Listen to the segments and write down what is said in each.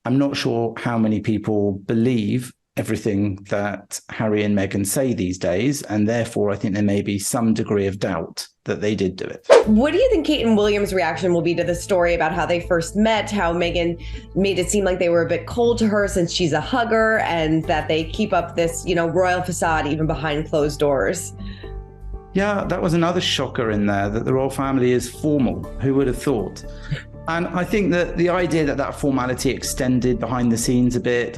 I'm not sure how many people believe everything that Harry and Meghan say these days, and therefore I think there may be some degree of doubt that they did do it. What do you think Kate and William's reaction will be to the story about how they first met, how Meghan made it seem like they were a bit cold to her since she's a hugger, and that they keep up this, royal facade even behind closed doors? Yeah, that was another shocker in there, that the royal family is formal. Who would have thought? And I think that the idea that that formality extended behind the scenes a bit,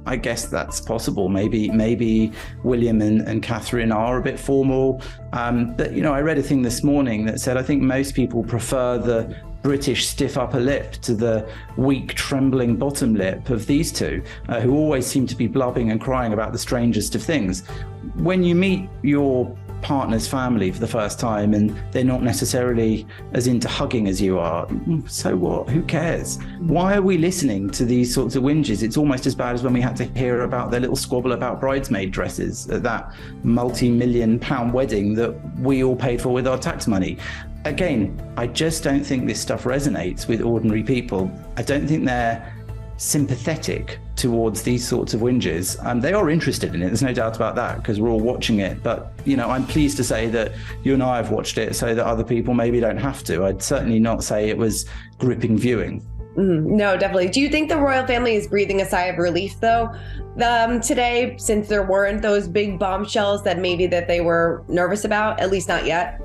I guess that's possible. Maybe William and Catherine are a bit formal. But, I read a thing this morning that said, I think most people prefer the British stiff upper lip to the weak, trembling bottom lip of these two, who always seem to be blubbing and crying about the strangest of things. When you meet your partner's family for the first time and they're not necessarily as into hugging as you are, so what? Who cares? Why are we listening to these sorts of whinges? It's almost as bad as when we had to hear about their little squabble about bridesmaid dresses at that multi-million-pound wedding that we all paid for with our tax money. Again, I just don't think this stuff resonates with ordinary people. I don't think they're sympathetic towards these sorts of whinges. They are interested in it, there's no doubt about that, because we're all watching it. But, I'm pleased to say that you and I have watched it so that other people maybe don't have to. I'd certainly not say it was gripping viewing. No, definitely. Do you think the royal family is breathing a sigh of relief, though, today, since there weren't those big bombshells that they were nervous about, at least not yet?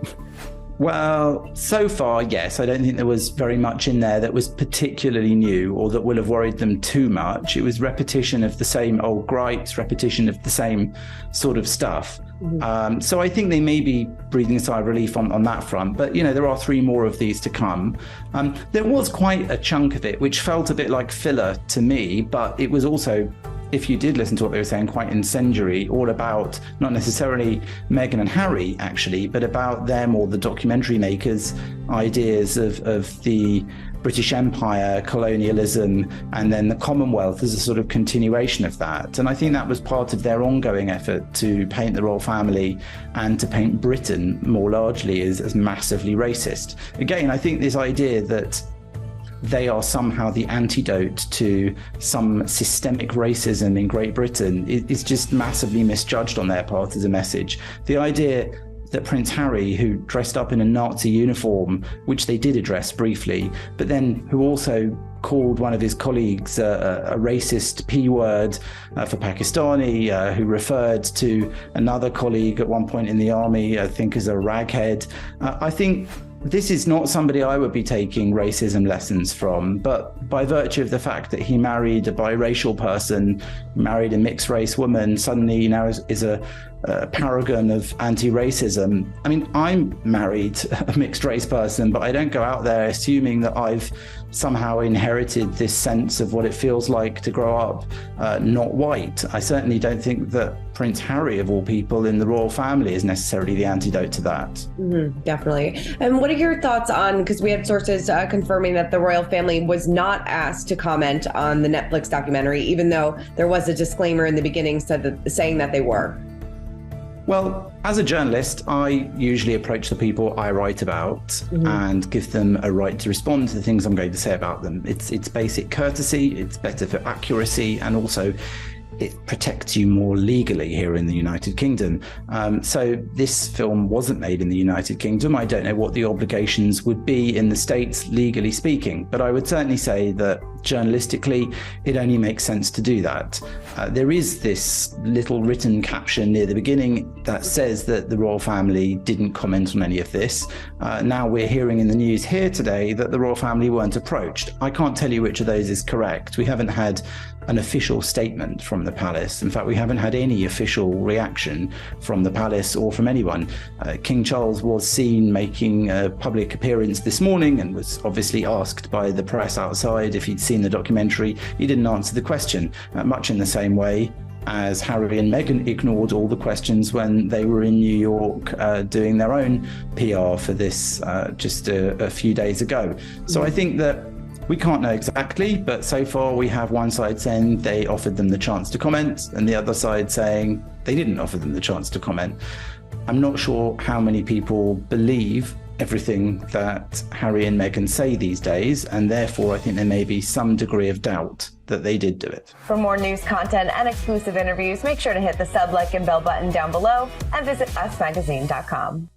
Well, so far, yes. I don't think there was very much in there that was particularly new or that will have worried them too much. It was repetition of the same old gripes, repetition of the same sort of stuff. So I think they may be breathing a sigh of relief on that front. But, there are 3 more of these to come. There was quite a chunk of it which felt a bit like filler to me, but it was also, if you did listen to what they were saying, quite incendiary, all about not necessarily Meghan and Harry, actually, but about them or the documentary makers' ideas of the British Empire, colonialism, and then the Commonwealth as a sort of continuation of that. And I think that was part of their ongoing effort to paint the royal family and to paint Britain more largely as massively racist. Again, I think this idea that they are somehow the antidote to some systemic racism in Great Britain is just massively misjudged on their part as a message. The idea that Prince Harry, who dressed up in a Nazi uniform, which they did address briefly, but then who also called one of his colleagues a racist P word for Pakistani, who referred to another colleague at one point in the army, I think, as a raghead. I think this is not somebody I would be taking racism lessons from, but by virtue of the fact that he married a biracial person, married a mixed race woman, suddenly now is a paragon of anti-racism. I'm married a mixed race person, but I don't go out there assuming that I've somehow inherited this sense of what it feels like to grow up not white. I certainly don't think that Prince Harry, of all people in the royal family, is necessarily the antidote to that. Definitely. And what are your thoughts on, because we had sources confirming that the royal family was not asked to comment on the Netflix documentary, even though there was a disclaimer in the beginning saying that they were? Well, as a journalist, I usually approach the people I write about and give them a right to respond to the things I'm going to say about them. It's basic courtesy, it's better for accuracy, and also it protects you more legally here in the United Kingdom. So this film wasn't made in the United Kingdom. I don't know what the obligations would be in the States, legally speaking, but I would certainly say that journalistically, it only makes sense to do that. There is this little written caption near the beginning that says that the royal family didn't comment on any of this. Now we're hearing in the news here today that the royal family weren't approached. I can't tell you which of those is correct. We haven't had an official statement from the palace. In fact, we haven't had any official reaction from the palace or from anyone. King Charles was seen making a public appearance this morning and was obviously asked by the press outside if he'd seen the documentary. He didn't answer the question, much in the same way as Harry and Meghan ignored all the questions when they were in New York doing their own PR for this just a few days ago. So I think that we can't know exactly, but so far we have one side saying they offered them the chance to comment and the other side saying they didn't offer them the chance to comment. I'm not sure how many people believe everything that Harry and Meghan say these days, and therefore I think there may be some degree of doubt that they did do it. For more news content and exclusive interviews, make sure to hit the sub, like, and bell button down below and visit usmagazine.com.